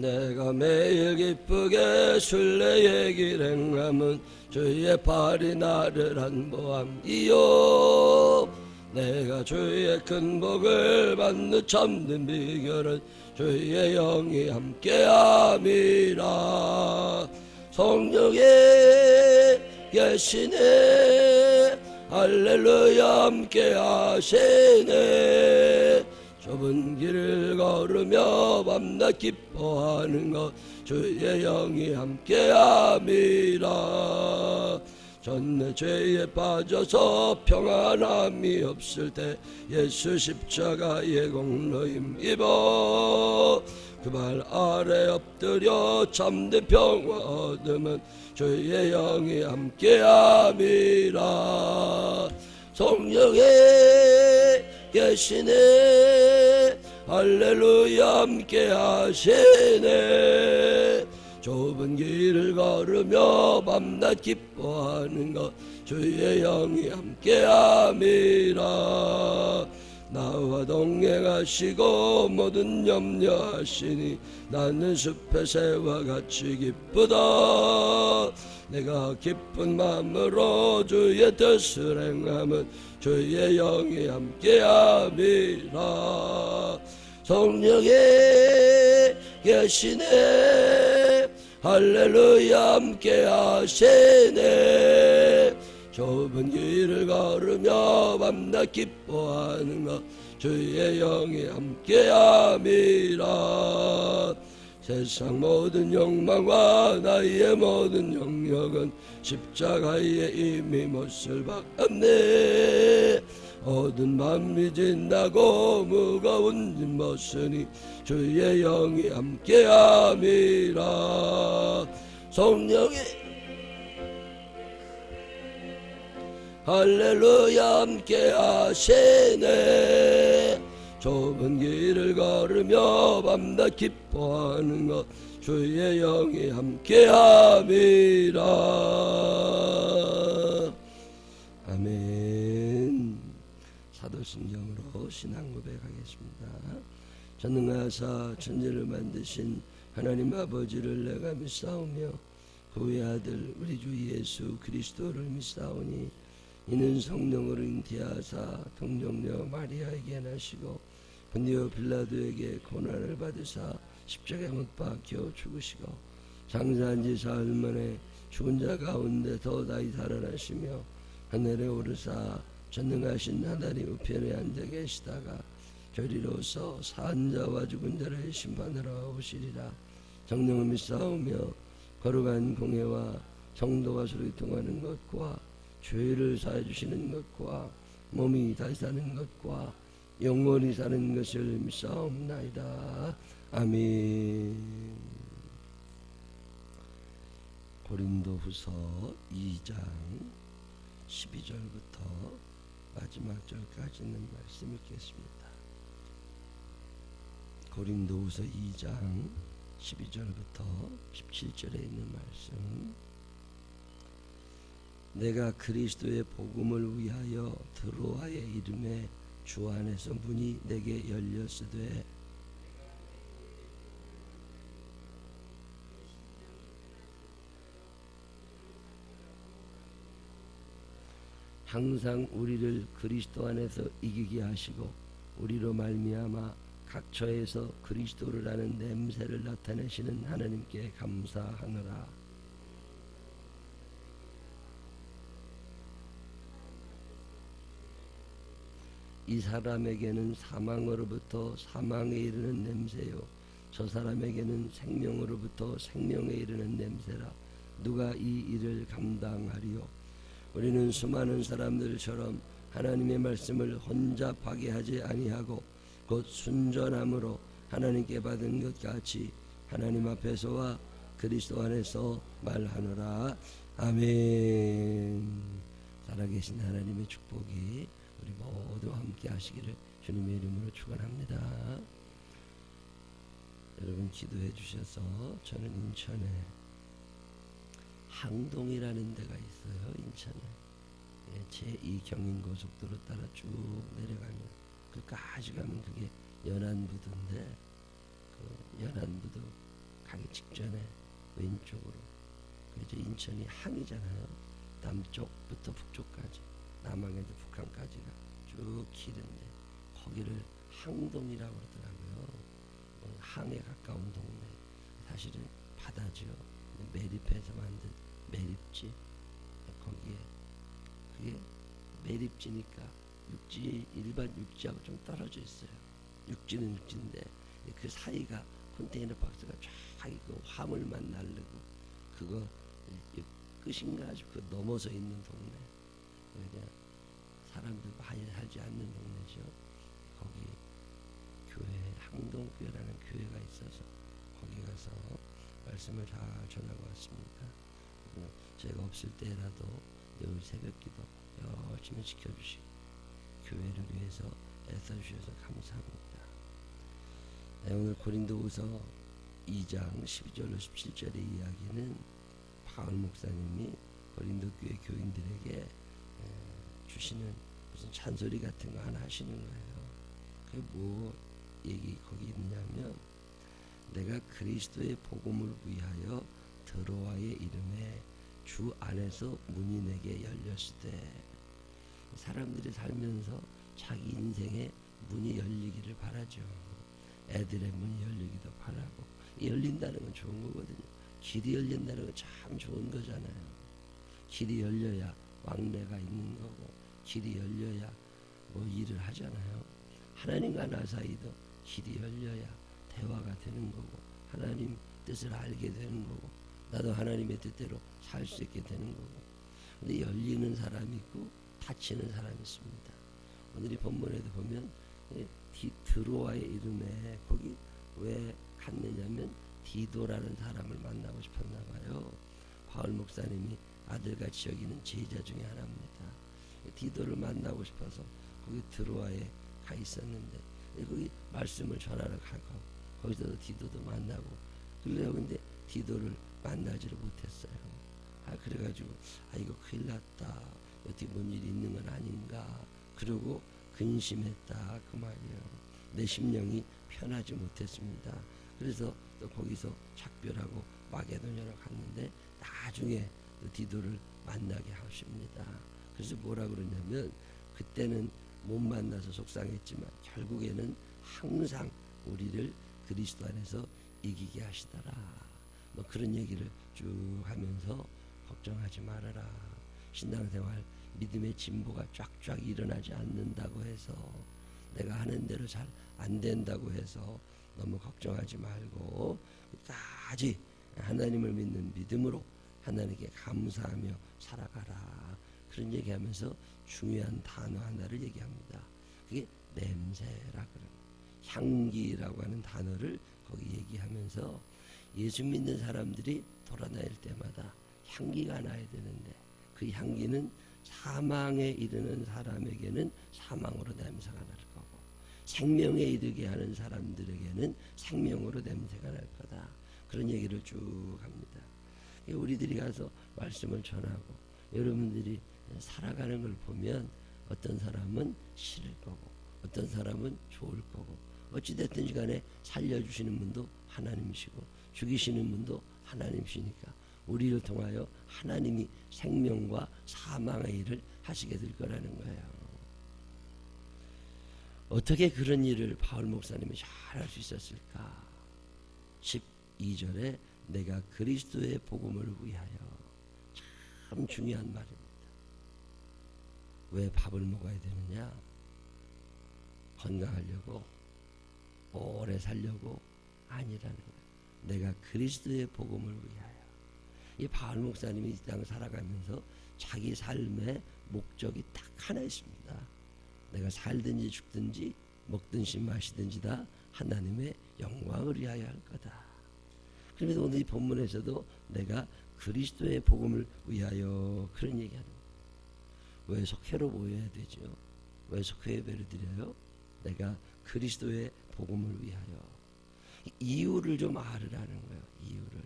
내가 매일 기쁘게 순례의 길 행함은 주의 팔이 나를 안보함이요. 내가 주의 큰 복을 받는 참된 비결은 주의 영이 함께함이라. 성령에 계시네 할렐루야 함께하시네. 좁은 길을 걸으며 밤낮 기뻐하는 것 주의 영이 함께함이라. 전내 죄에 빠져서 평안함이 없을 때 예수 십자가의 공로임 입어 그 발 아래 엎드려 참된 평화 얻으면 주의 영이 함께함이라. 성령에 계시네 할렐루야 함께하시네. 좁은 길을 걸으며 밤낮 기뻐하는 것 주의 영이 함께함이라. 나와 동행하시고 모든 염려하시니 나는 숲의 새와 같이 기쁘다. 내가 기쁜 마음으로 주의 뜻을 행하면 주의 영이 함께함이라. 성령에 계시네 할렐루야 함께하시네. 좁은 길을 걸으며 밤낮 기뻐하는 것 주의 영이 함께함이라. 세상 모든 욕망과 나의 모든 영역은 십자가에 이미 못을 박았네. 어두운 밤이 진다고 무거운 짐 벗으니 주의 영이 함께함이라. 성령이 할렐루야 함께하시네. 좁은 길을 걸으며 밤낮 기뻐하는 것 주의 영이 함께함이라. 아멘. 사도신경으로 신앙 고백하겠습니다. 전능하사 천지를 만드신 하나님 아버지를 내가 믿사오며 그의 아들 우리 주 예수 그리스도를 믿사오니 이는 성령으로 잉태하사 동정녀 마리아에게 나시고 본디오 빌라도에게 고난을 받으사 십자가에 못 박혀 죽으시고 장사한 지 사흘 만에 죽은 자 가운데 더 다시 살아나시며 하늘에 오르사 전능하신 하나님 우편에 앉아 계시다가 저리로서 산 자와 죽은 자를 심판하러 오시리라. 성령을 믿사오며 거룩한 공회와 성도가 서로 통하는 것과 죄를 사해 주시는 것과 몸이 다시 사는 것과 영원히 사는 것을 믿사옵나이다. 아멘. 고린도후서 2장 12절부터 마지막 절까지는 말씀 읽겠습니다. 고린도후서 2장 12절부터 17절에 있는 말씀. 내가 그리스도의 복음을 위하여 드로아의 이름에 주 안에서 문이 내게 열렸으되 항상 우리를 그리스도 안에서 이기게 하시고 우리로 말미암아 각처에서 그리스도를 아는 냄새를 나타내시는 하나님께 감사하노라. 이 사람에게는 사망으로부터 사망에 이르는 냄새요 저 사람에게는 생명으로부터 생명에 이르는 냄새라. 누가 이 일을 감당하리요? 우리는 수많은 사람들처럼 하나님의 말씀을 혼자 파괴하지 아니하고 곧 순전함으로 하나님께 받은 것 같이 하나님 앞에서와 그리스도 안에서 말하노라. 아멘. 살아계신 하나님의 축복이 우리 모두 함께 하시기를 주님의 이름으로 축원합니다. 여러분 기도해 주셔서 저는 인천에 항동이라는 데가 있어요. 인천에 제2 경인고속도로 따라 쭉 내려가면 그까지 가면 그게 연안부두인데 그 연안부두 북전에 왼쪽으로 이제 인천이 항이잖아요. 남쪽부터 북쪽까지 남한에서 북한까지가 쭉 길은데 거기를 항동이라고 그러더라고요. 항에 가까운 동네. 사실은 바다죠. 매립해서 만든 매립지. 거기에 그게 매립지니까 육지 일반 육지하고 좀 떨어져 있어요. 육지는 육지인데 그 사이가 컨테이너 박스가 쫙 있고 화물만 날르고 그거 끝인가 싶고 그 넘어서 있는 동네. 그냥 사람들 많이 살지 않는 동네죠. 거기 교회 항동교회라는 교회가 있어서 거기 가서 말씀을 잘 전하고 왔습니다. 제가 없을 때라도 늘 새벽기도 열심히 지켜주시고 교회를 위해서 애써주셔서 감사합니다. 네, 오늘 고린도후서 2장 12절로 17절의 이야기는 바울 목사님이 고린도 교회 교인들에게 주시는 무슨 찬소리 같은 거 하나 하시는 거예요. 그게 뭐 얘기 거기 있냐면 내가 그리스도의 복음을 위하여 드로아의 이름에 주 안에서 문이 내게 열렸으되 사람들이 살면서 자기 인생에 문이 열리기를 바라죠. 애들의 문이 열리기도 바라고 열린다는 건 좋은 거거든요. 길이 열린다는 건 참 좋은 거잖아요. 길이 열려야 왕래가 있는 거고 길이 열려야 뭐 일을 하잖아요. 하나님과 나 사이도 길이 열려야 대화가 되는 거고 하나님 뜻을 알게 되는 거고 나도 하나님의 뜻대로 살 수 있게 되는 거고. 근데 열리는 사람이 있고 닫히는 사람이 있습니다. 오늘 이 본문에도 보면 드로아의 이름에 거기 왜 갔느냐면 디도라는 사람을 만나고 싶었나 봐요. 바울 목사님이 아들같이 여기는 제자 중에 하나입니다. 디도를 만나고 싶어서 거기 드로아에 가 있었는데 거기 말씀을 전하러 가고 거기서도 디도도 만나고 그래요. 근데 디도를 만나지를 못했어요. 그래가지고 이거 큰일 났다. 어떻게 뭔 일이 있는 건 아닌가. 그러고 근심했다 그 말이에요. 내 심령이 편하지 못했습니다. 그래서 또 거기서 작별하고 마게도냐로 갔는데 나중에 디도를 만나게 하십니다. 그래서 뭐라 그러냐면 그때는 못 만나서 속상했지만 결국에는 항상 우리를 그리스도 안에서 이기게 하시더라. 뭐 그런 얘기를 쭉 하면서 걱정하지 말아라. 신앙생활 믿음의 진보가 쫙쫙 일어나지 않는다고 해서 내가 하는 대로 잘 안 된다고 해서 너무 걱정하지 말고 끝까지 하나님을 믿는 믿음으로 하나님께 감사하며 살아가라. 그런 얘기하면서 중요한 단어 하나를 얘기합니다. 그게 냄새라 그러는 향기라고 하는 단어를 거기 얘기하면서 예수 믿는 사람들이 돌아다닐 때마다 향기가 나야 되는데 그 향기는 사망에 이르는 사람에게는 사망으로 냄새가 날 거고 생명에 이르게 하는 사람들에게는 생명으로 냄새가 날 거다. 그런 얘기를 쭉 합니다. 우리들이 가서 말씀을 전하고 여러분들이 살아가는 걸 보면 어떤 사람은 싫을 거고 어떤 사람은 좋을 거고 어찌됐든지 간에 살려주시는 분도 하나님이시고 죽이시는 분도 하나님이시니까 우리를 통하여 하나님이 생명과 사망의 일을 하시게 될 거라는 거예요. 어떻게 그런 일을 바울 목사님이 잘 할 수 있었을까? 12절에 내가 그리스도의 복음을 위하여. 참 중요한 말입니다. 왜 밥을 먹어야 되느냐? 건강하려고 오래 살려고 아니라는 거예요. 내가 그리스도의 복음을 위하여. 이 바울 목사님이 이 땅 살아가면서 자기 삶의 목적이 딱 하나 있습니다. 내가 살든지 죽든지 먹든지 마시든지 다 하나님의 영광을 위하여 할 거다. 그러면서 오늘 이 본문에서도 내가 그리스도의 복음을 위하여 그런 얘기하는 거예요. 왜 속회로 모여야 되죠? 왜 속회 예배를 드려요? 내가 그리스도의 복음을 위하여. 이유를 좀 알으라는 거예요. 이유를.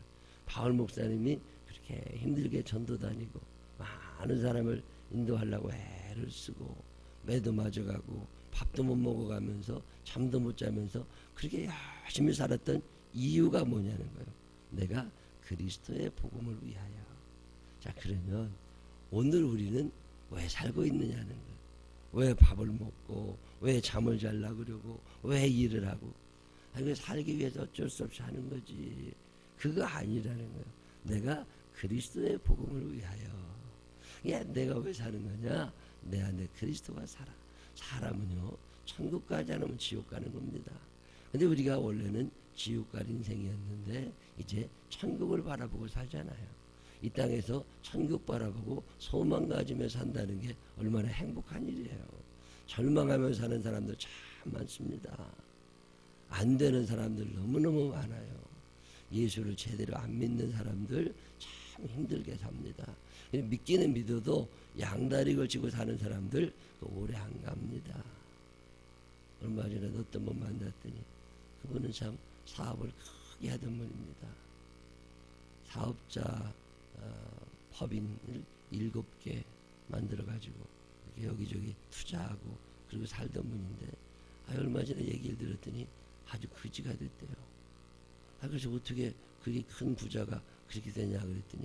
바울 목사님이 그렇게 힘들게 전도 다니고 많은 사람을 인도하려고 애를 쓰고 매도 맞아가고 밥도 못 먹어가면서 잠도 못 자면서 그렇게 열심히 살았던 이유가 뭐냐는 거예요. 내가 그리스도의 복음을 위하여. 자, 그러면 오늘 우리는 왜 살고 있느냐는 거예요. 왜 밥을 먹고, 왜 잠을 자려고 그러고, 왜 일을 하고. 이거 살기 위해서 어쩔 수 없이 하는 거지. 그거 아니라는 거예요. 내가 그리스도의 복음을 위하여. 야, 내가 왜 사는 거냐? 내 안에 그리스도가 살아. 사람은요, 천국 가지 않으면 지옥 가는 겁니다. 근데 우리가 원래는 지옥 갈 인생이었는데 이제 천국을 바라보고 살잖아요. 이 땅에서 천국 바라보고 소망 가지며 산다는 게 얼마나 행복한 일이에요. 절망하며 사는 사람들 참 많습니다. 안 되는 사람들 너무너무 많아요. 예수를 제대로 안 믿는 사람들 참 힘들게 삽니다. 믿기는 믿어도 양다리 걸치고 사는 사람들 오래 안 갑니다. 얼마 전에 어떤 분 만났더니 그분은 참 사업을 크게 하던 분입니다. 사업자 법인을 7개 만들어가지고 이렇게 여기저기 투자하고 그리고 살던 분인데 얼마 전에 얘기를 들었더니 아주 거지가 됐대요. 그래서 어떻게 그게 큰 부자가 그렇게 되냐 그랬더니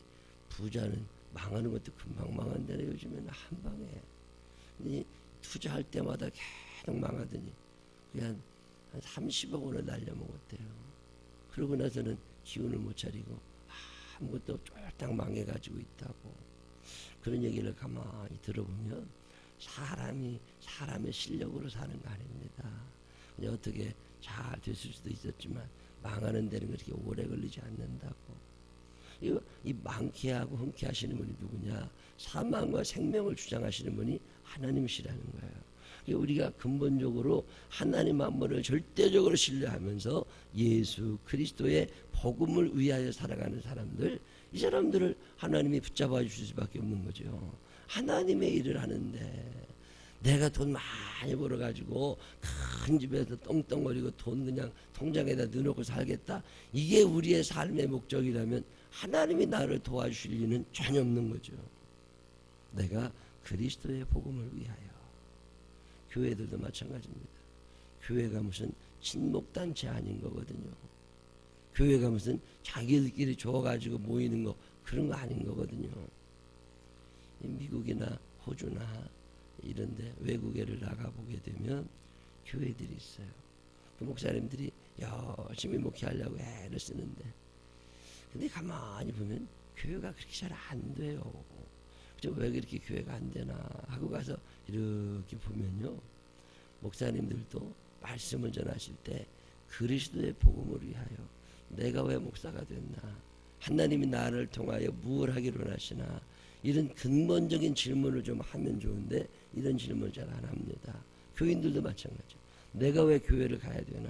부자는 망하는 것도 금방 망한다네. 요즘에는 한 방에 투자할 때마다 계속 망하더니 그냥 한 30억 원을 날려먹었대요. 그러고 나서는 기운을 못 차리고 아무것도 쫄딱 망해가지고 있다고. 그런 얘기를 가만히 들어보면 사람의 실력으로 사는 거 아닙니다. 근데 어떻게 잘 됐을 수도 있었지만 망하는 데는 그렇게 오래 걸리지 않는다고. 이 많게 하고 흔쾌 하시는 분이 누구냐? 사망과 생명을 주장하시는 분이 하나님이시라는 거예요. 우리가 근본적으로 하나님 한 분을 절대적으로 신뢰하면서 예수 그리스도의 복음을 위하여 살아가는 사람들, 이 사람들을 하나님이 붙잡아 주실 수밖에 없는 거죠. 하나님의 일을 하는데 내가 돈 많이 벌어가지고 큰 집에서 떵떵거리고 돈 그냥 통장에다 넣어놓고 살겠다. 이게 우리의 삶의 목적이라면 하나님이 나를 도와주실 리는 전혀 없는 거죠. 내가 그리스도의 복음을 위하여. 교회들도 마찬가지입니다. 교회가 무슨 친목단체 아닌 거거든요. 교회가 무슨 자기들끼리 좋아가지고 모이는 거 그런 거 아닌 거거든요. 미국이나 호주나 이런데 외국에를 나가보게 되면 교회들이 있어요. 그 목사님들이 열심히 목회하려고 애를 쓰는데 근데 가만히 보면 교회가 그렇게 잘 안 돼요. 왜 그렇게 교회가 안 되나 하고 가서 이렇게 보면요, 목사님들도 말씀을 전하실 때 그리스도의 복음을 위하여 내가 왜 목사가 됐나, 하나님이 나를 통하여 무엇을 하기로 원하시나, 이런 근본적인 질문을 좀 하면 좋은데 이런 질문을 잘 안 합니다. 교인들도 마찬가지죠. 내가 왜 교회를 가야 되나,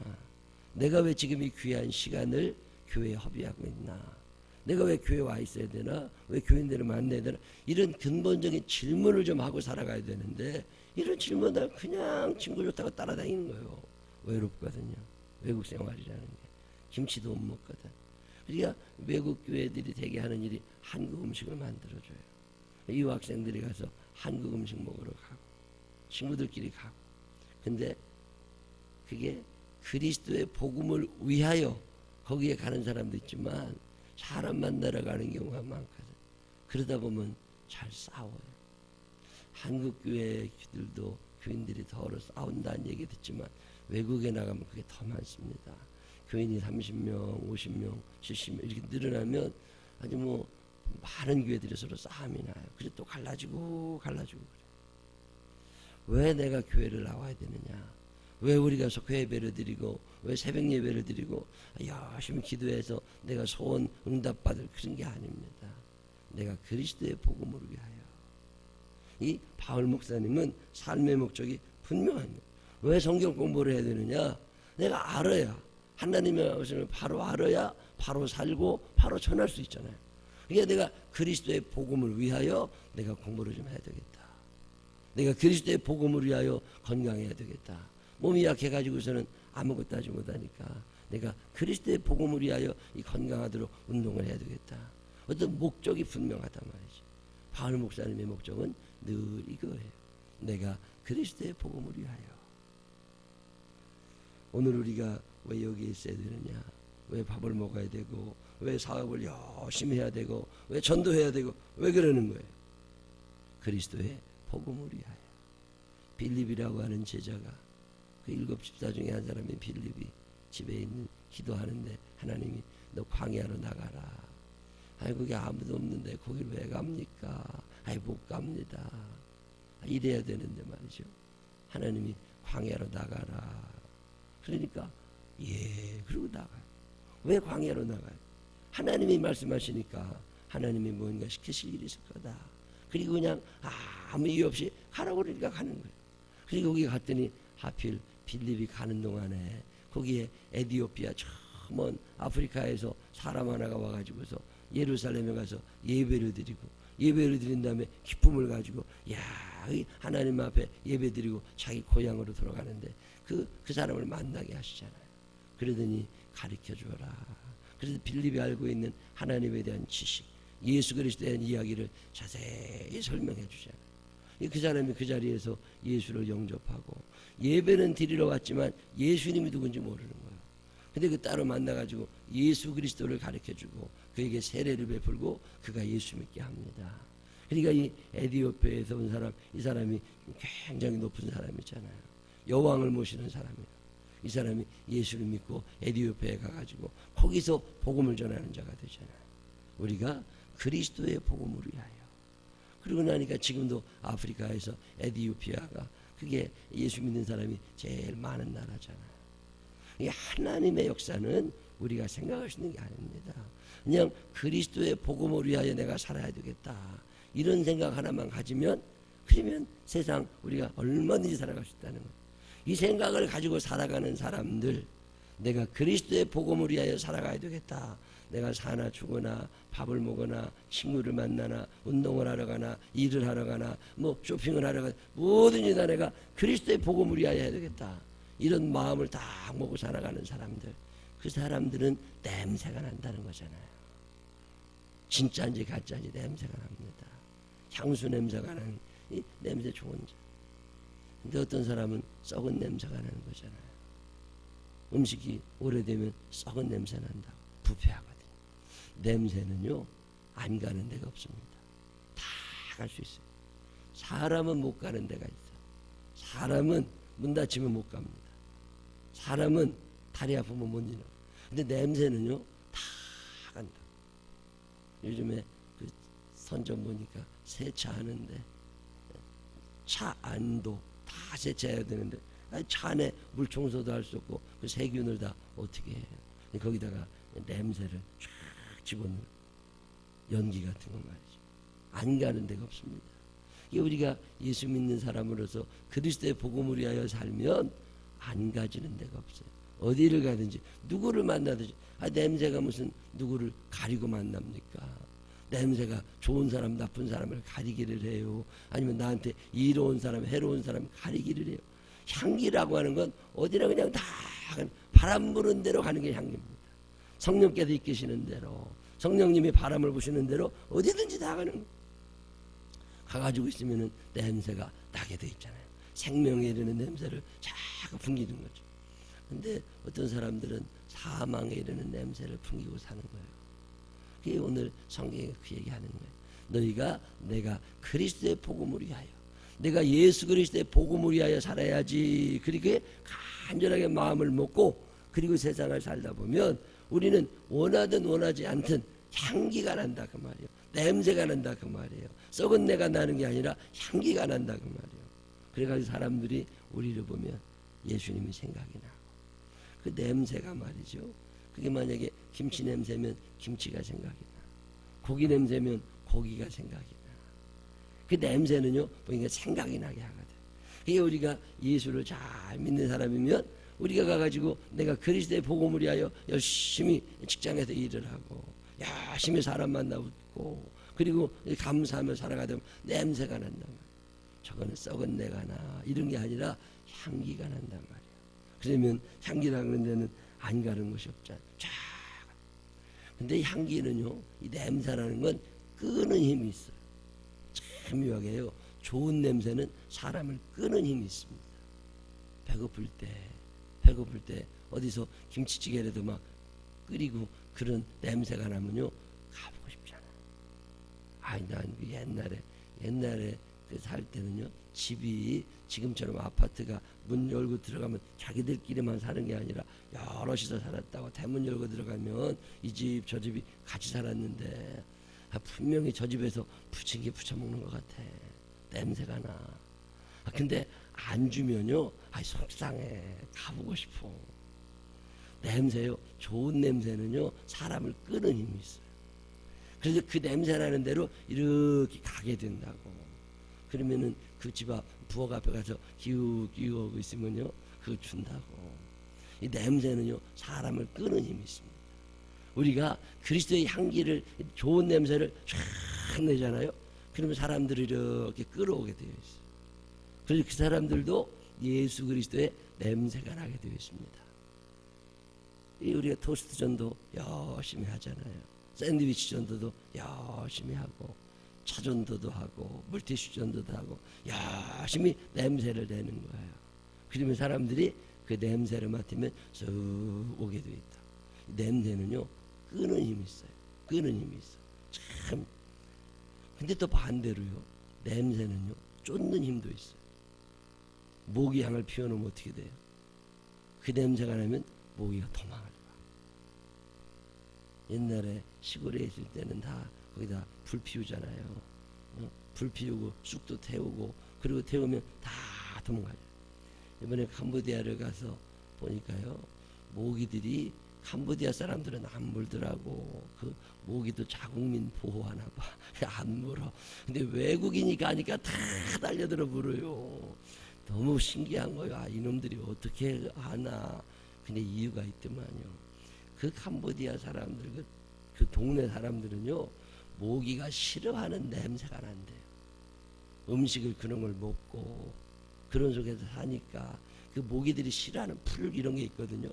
내가 왜 지금 이 귀한 시간을 교회에 허비하고 있나, 내가 왜 교회에 와 있어야 되나, 왜 교인들을 만나야 되나, 이런 근본적인 질문을 좀 하고 살아가야 되는데 이런 질문을 그냥 친구 좋다고 따라다니는 거예요. 외롭거든요. 외국 생활이라는 게. 김치도 못 먹거든. 그러니까 외국 교회들이 되게 하는 일이 한국 음식을 만들어줘요. 유학생들이 가서 한국 음식 먹으러 가고 친구들끼리 가고. 근데 그게 그리스도의 복음을 위하여 거기에 가는 사람도 있지만 사람 만나러 가는 경우가 많거든. 그러다 보면 잘 싸워요. 한국 교회들도 교인들이 더러 싸운다는 얘기 듣지만 외국에 나가면 그게 더 많습니다. 교인이 30명, 50명, 70명 이렇게 늘어나면 아주 뭐 많은 교회들이 서로 싸움이 나요. 그래서 또 갈라지고 그래. 왜 내가 교회를 나와야 되느냐? 왜 우리가 속회 예배를 드리고 왜 새벽 예배를 드리고 열심히 기도해서 내가 소원 응답받을 그런 게 아닙니다. 내가 그리스도의 복음을 위하여. 이 바울 목사님은 삶의 목적이 분명합니다. 왜 성경 공부를 해야 되느냐? 내가 알아야, 하나님의 말씀을 바로 알아야 바로 살고 바로 전할 수 있잖아요. 그러니까 내가 그리스도의 복음을 위하여 내가 공부를 좀 해야 되겠다. 내가 그리스도의 복음을 위하여 건강해야 되겠다. 몸이 약해가지고서는 아무것도 하지 못하니까 내가 그리스도의 복음을 위하여 이 건강하도록 운동을 해야 되겠다. 어떤 목적이 분명하단 말이지. 바울 목사님의 목적은 늘 이거예요. 내가 그리스도의 복음을 위하여. 오늘 우리가 왜 여기에 있어야 되느냐, 왜 밥을 먹어야 되고 왜 사업을 열심히 해야 되고 왜 전도해야 되고 왜 그러는 거예요? 그리스도의 복음을 위하여. 빌립이라고 하는 제자가 그 7 집사 중에 한 사람이 빌립이 집에 있는 기도하는데 하나님이 너 광야로 나가라. 아이 거기 아무도 없는데 거길 왜 갑니까? 아이 못 갑니다. 이래야 되는데 말이죠. 하나님이 광야로 나가라. 그러니까 예 그러고 나가요. 왜 광야로 나가요? 하나님이 말씀하시니까 하나님이 뭔가 시키실 일이 있을 거다. 그리고 그냥 아무 이유 없이 가라고 그러니까 가는 거예요. 그리고 거기 갔더니 하필 빌립이 가는 동안에 거기에 에디오피아 저 먼 아프리카에서 사람 하나가 와가지고서 예루살렘에 가서 예배를 드린 다음에 기쁨을 가지고 야 하나님 앞에 예배 드리고 자기 고향으로 돌아가는데 그 사람을 만나게 하시잖아요. 그러더니 가르쳐 주어라. 그래서 빌립이 알고 있는 하나님에 대한 지식, 예수 그리스도에 대한 이야기를 자세히 설명해 주잖아요. 그 사람이 그 자리에서 예수를 영접하고 예배는 드리러 왔지만 예수님이 누군지 모르는 거예요. 근데 그 따로 만나가지고 예수 그리스도를 가르쳐주고 그에게 세례를 베풀고 그가 예수 믿게 합니다. 그러니까 이 에디오피아에서 온 사람, 이 사람이 굉장히 높은 사람이잖아요. 여왕을 모시는 사람이에요. 이 사람이 예수를 믿고 에디오피아에 가가지고 거기서 복음을 전하는 자가 되잖아요. 우리가 그리스도의 복음을 위하여. 그러고 나니까 지금도 아프리카에서 에디오피아가 그게 예수 믿는 사람이 제일 많은 나라잖아요. 이 하나님의 역사는 우리가 생각할 수 있는 게 아닙니다. 그냥 그리스도의 복음을 위하여 내가 살아야 되겠다. 이런 생각 하나만 가지면 그러면 세상 우리가 얼마든지 살아갈 수 있다는 거예요. 이 생각을 가지고 살아가는 사람들, 내가 그리스도의 복음을 위하여 살아가야 되겠다. 내가 사나 죽거나 밥을 먹거나 친구를 만나나 운동을 하러 가나 일을 하러 가나 뭐 쇼핑을 하러 가나 뭐든지 다 내가 그리스도의 복음을 위하여 해야 되겠다. 이런 마음을 딱 먹고 살아가는 사람들, 그 사람들은 냄새가 난다는 거잖아요. 진짜인지 가짜인지 냄새가 납니다. 향수 냄새가 나는 이 냄새 좋은 자. 근데 어떤 사람은 썩은 냄새가 나는 거잖아요. 음식이 오래되면 썩은 냄새 난다고 부패하거든요. 냄새는요 안 가는 데가 없습니다. 다 갈 수 있어요. 사람은 못 가는 데가 있어요. 사람은 문 닫히면 못 갑니다. 사람은 다리 아프면 못 일어나. 근데 냄새는요 다 간다. 요즘에 그 선전 보니까 세차하는데 차 안도 다 세차해야 되는데 차 안에 물 청소도 할 수 없고 그 세균을 다 어떻게 해요? 거기다가 냄새를 쫙 집어넣는 연기 같은 거 말이죠. 안 가는 데가 없습니다. 이게 우리가 예수 믿는 사람으로서 그리스도의 복음을 위하여 살면 안 가지는 데가 없어요. 어디를 가든지 누구를 만나든지 냄새가 무슨 누구를 가리고 만납니까? 냄새가 좋은 사람 나쁜 사람을 가리기를 해요. 아니면 나한테 이로운 사람 해로운 사람 가리기를 해요. 향기라고 하는 건 어디나 그냥 다 바람 부는 대로 가는 게 향기입니다. 성령께서 이끄시는 대로 성령님이 바람을 부시는 대로 어디든지 다 가는 거예요. 가가지고 있으면 냄새가 나게 돼 있잖아요. 생명에 이르는 냄새를 자꾸 풍기는 거죠. 근데 어떤 사람들은 사망에 이르는 냄새를 풍기고 사는 거예요. 그게 오늘 성경에 그 얘기하는 거예요. 너희가 내가 그리스도의 복음을 위하여 내가 예수 그리스도의 복음을 위하여 살아야지. 그렇게 간절하게 마음을 먹고 그리고 세상을 살다 보면 우리는 원하든 원하지 않든 향기가 난다 그 말이에요. 냄새가 난다 그 말이에요. 썩은 내가 나는 게 아니라 향기가 난다 그 말이에요. 그래가지고 사람들이 우리를 보면 예수님이 생각이 나고 그 냄새가 말이죠. 그게 만약에 김치 냄새면 김치가 생각이 나. 고기 냄새면 고기가 생각이 나. 그 냄새는요 보니까 생각이 나게 하거든. 그게 우리가 예수를 잘 믿는 사람이면 우리가 가가지고 내가 그리스도의 복음을 위하여 열심히 직장에서 일을 하고 열심히 사람 만나 웃고 그리고 감사하며 살아가다 보면 냄새가 난단 말이야. 저거는 썩은 내가 나 이런 게 아니라 향기가 난단 말이야. 그러면 향기라는 데는 안 가는 것이 없잖아. 쫙. 근데 향기는요 이 냄새라는 건 끄는 힘이 있어요. 참 묘하게요. 좋은 냄새는 사람을 끄는 힘이 있습니다. 배고플 때 어디서 김치찌개라도 막 끓이고 그런 냄새가 나면요 가보고 싶잖아. 아니 난 옛날에 그 살 때는요 집이 지금처럼 아파트가 문 열고 들어가면 자기들끼리만 사는 게 아니라 여럿이서 살았다고 대문 열고 들어가면 이 집 저 집이 같이 살았는데 분명히 저 집에서 부침개 부쳐 먹는 것 같아. 냄새가 나. 근데 안 주면요 속상해. 가보고 싶어. 냄새요 좋은 냄새는요 사람을 끄는 힘이 있어요. 그래서 그 냄새 나는 대로 이렇게 가게 된다고. 그러면은 그 집 앞 부엌 앞에 가서 기우기우 하고 있으면요 그거 준다고. 이 냄새는요 사람을 끄는 힘이 있습니다. 우리가 그리스도의 향기를 좋은 냄새를 쫙 내잖아요. 그러면 사람들이 이렇게 끌어오게 되어 있어요. 그래서 그 사람들도 예수 그리스도의 냄새가 나게 되어 있습니다. 우리가 토스트 전도 열심히 하잖아요. 샌드위치 전도도 열심히 하고 차전도도 하고 물티슈 전도도 하고 열심히 냄새를 내는 거예요. 그러면 사람들이 그 냄새를 맡으면 쑥 오게 되어 있다. 냄새는요 끄는 힘이 있어요. 끄는 힘이 있어. 참. 근데 또 반대로요 냄새는요 쫓는 힘도 있어요. 모기 향을 피워놓으면 어떻게 돼요? 그 냄새가 나면 모기가 도망을 가. 옛날에 시골에 있을 때는 다 거기다 불 피우잖아요. 불 피우고 쑥도 태우고 그리고 태우면 다 도망가요. 이번에 캄보디아를 가서 보니까요 모기들이 캄보디아 사람들은 안 물더라고. 그 모기도 자국민 보호하나 봐. 안 물어. 근데 외국인이니까 하니까 다 달려들어 물어요. 너무 신기한 거야. 이놈들이 어떻게 하나. 근데 이유가 있더만요. 그 캄보디아 사람들, 그 동네 사람들은요, 모기가 싫어하는 냄새가 난대요. 음식을 그런 걸 먹고, 그런 속에서 사니까, 그 모기들이 싫어하는 풀 이런 게 있거든요.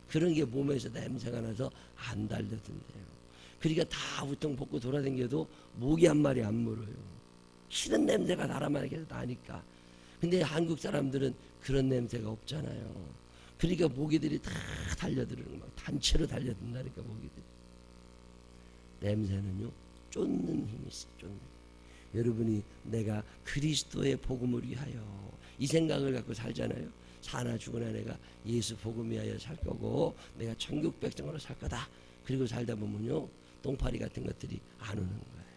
그런 게 몸에서 냄새가 나서 안 달려든대요. 그러니까 다 우통 벗고 돌아다녀도 모기 한 마리 안 물어요. 싫은 냄새가 나라만 계속 나니까. 근데 한국 사람들은 그런 냄새가 없잖아요. 그러니까 모기들이 다 달려들는 거, 단체로 달려든다니까 모기들이. 냄새는요 쫓는 힘이 있어. 쫓는. 여러분이 내가 그리스도의 복음을 위하여 이 생각을 갖고 살잖아요. 사나 죽으나 내가 예수 복음 위하여 살 거고 내가 천국 백성으로 살 거다. 그리고 살다 보면요 똥파리 같은 것들이 안 오는 거예요.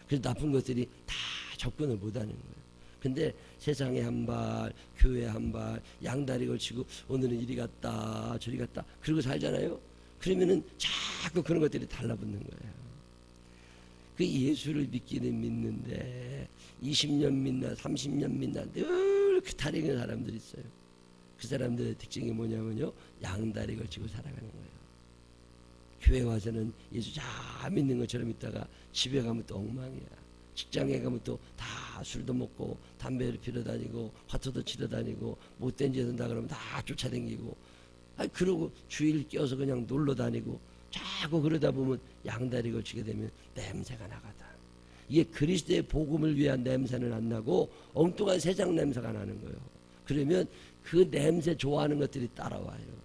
그래서 나쁜 것들이 다 접근을 못 하는 거예요. 근데 세상에 한 발, 교회에 한 발, 양다리 걸치고 오늘은 이리 갔다 저리 갔다 그러고 살잖아요. 그러면은 자꾸 그런 것들이 달라붙는 거예요. 그 예수를 믿기는 믿는데 20년 믿나 30년 믿나 늘 그 다리 건 사람들이 있어요. 그 사람들의 특징이 뭐냐면요 양다리 걸치고 살아가는 거예요. 교회 와서는 예수 잘 믿는 것처럼 있다가 집에 가면 또 엉망이야. 직장에 가면 또 다 술도 먹고 담배를 피러 다니고 화투도 치러 다니고 못된 짓 한다 그러면 다 쫓아다니고 그러고 주일 껴서 그냥 놀러 다니고 자꾸 그러다 보면 양다리 걸치게 되면 냄새가 나가다. 이게 그리스도의 복음을 위한 냄새는 안 나고 엉뚱한 세상 냄새가 나는 거예요. 그러면 그 냄새 좋아하는 것들이 따라와요.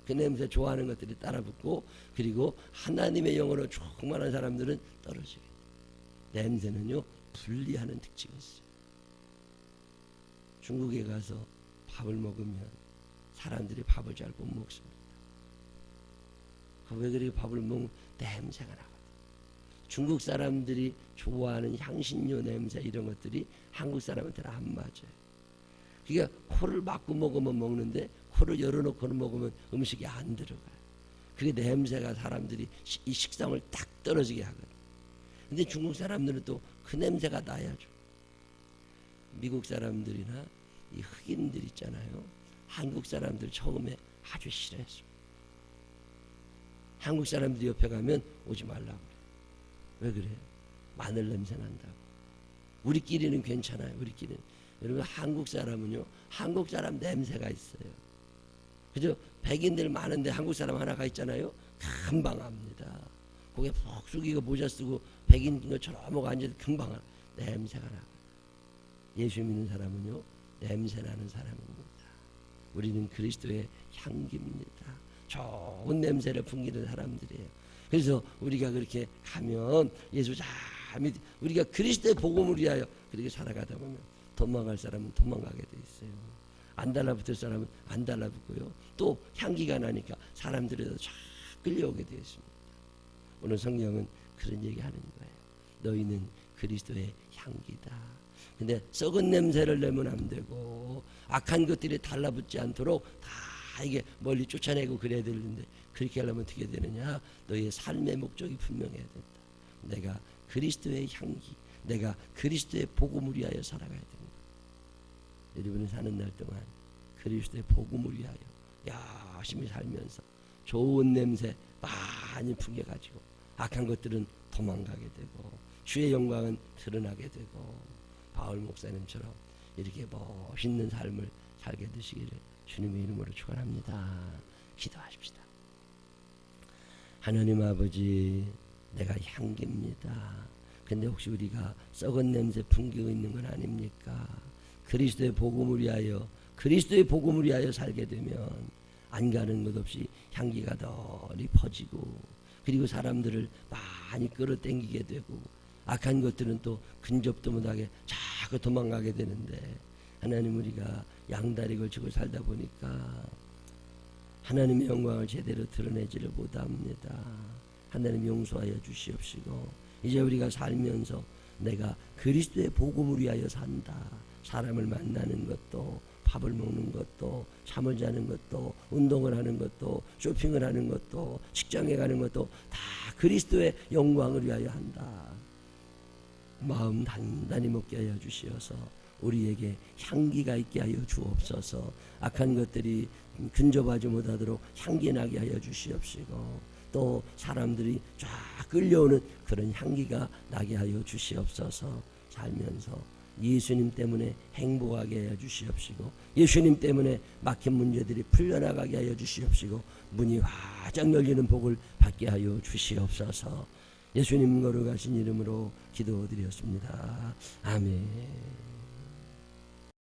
그 냄새 좋아하는 것들이 따라붙고 그리고 하나님의 영으로 충만한 사람들은 떨어지게 돼요. 냄새는요 분리하는 특징이 있어요. 중국에 가서 밥을 먹으면 사람들이 밥을 잘 못 먹습니다. 왜 그렇게 밥을 먹으면 냄새가 나거든요. 중국 사람들이 좋아하는 향신료 냄새 이런 것들이 한국 사람한테는 안 맞아요. 그러니까 코를 막고 먹으면 먹는데 코를 열어놓고는 먹으면 음식이 안 들어가요. 그게 냄새가 사람들이 이 식상을 딱 떨어지게 하거든요. 근데 중국 사람들은 또 그 냄새가 나야죠. 미국 사람들이나 이 흑인들 있잖아요. 한국 사람들 처음에 아주 싫어했어요. 한국 사람들 옆에 가면 오지 말라고 그래요. 왜 그래요? 마늘 냄새 난다고. 우리끼리는 괜찮아요. 우리끼리는. 여러분 한국 사람은요. 한국 사람 냄새가 있어요. 그죠? 백인들 많은데 한국 사람 하나가 있잖아요. 금방 압니다. 고개 푹 숙이고 모자 쓰고 백인 것처럼 하고 앉아도 금방 냄새가 나요. 예수 믿는 사람은요. 냄새 나는 사람입니다. 우리는 그리스도의 향기입니다. 좋은 냄새를 풍기는 사람들이에요. 그래서 우리가 그렇게 가면 예수 잘 우리가 그리스도의 복음을 위하여 그렇게 살아가다 보면 도망갈 사람은 도망가게 돼 있어요. 안 달라붙을 사람은 안 달라붙고요. 또 향기가 나니까 사람들에도 쫙 끌려오게 되어 있습니다. 오늘 성경은 그런 얘기하는 거예요. 너희는 그리스도의 향기다. 근데 썩은 냄새를 내면 안 되고 악한 것들이 달라붙지 않도록 다 이게 멀리 쫓아내고 그래야 되는데 그렇게 하려면 어떻게 되느냐? 너희의 삶의 목적이 분명해야 된다. 내가 그리스도의 향기, 내가 그리스도의 복음을 위하여 살아가야 된다. 여러분이 사는 날 동안 그리스도의 복음을 위하여 열심히 살면서 좋은 냄새 많이 풍겨가지고 악한 것들은 도망가게 되고 주의 영광은 드러나게 되고 바울 목사님처럼 이렇게 멋있는 삶을 살게 되시기를 주님의 이름으로 축원합니다. 기도하십시다. 하나님 아버지, 내가 향기입니다. 근데 혹시 우리가 썩은 냄새 풍기고 있는 건 아닙니까? 그리스도의 복음을 위하여 그리스도의 복음을 위하여 살게 되면 안 가는 것 없이 향기가 널리 퍼지고 그리고 사람들을 많이 끌어당기게 되고 악한 것들은 또 근접도 못하게 자꾸 도망가게 되는데 하나님 우리가 양다리 걸치고 살다 보니까 하나님의 영광을 제대로 드러내지를 못합니다. 하나님 용서하여 주시옵시고 이제 우리가 살면서 내가 그리스도의 복음을 위하여 산다. 사람을 만나는 것도 밥을 먹는 것도 잠을 자는 것도 운동을 하는 것도 쇼핑을 하는 것도 직장에 가는 것도 다 그리스도의 영광을 위하여 한다. 마음 단단히 먹게 하여 주시어서 우리에게 향기가 있게 하여 주옵소서. 악한 것들이 근접하지 못하도록 향기 나게 하여 주시옵시고 또 사람들이 쫙 끌려오는 그런 향기가 나게 하여 주시옵소서. 살면서 예수님 때문에 행복하게 하여 주시옵시고 예수님 때문에 막힌 문제들이 풀려나가게 하여 주시옵시고 문이 활짝 열리는 복을 받게 하여 주시옵소서. 예수님 거룩하신 이름으로 기도드렸습니다. 아멘.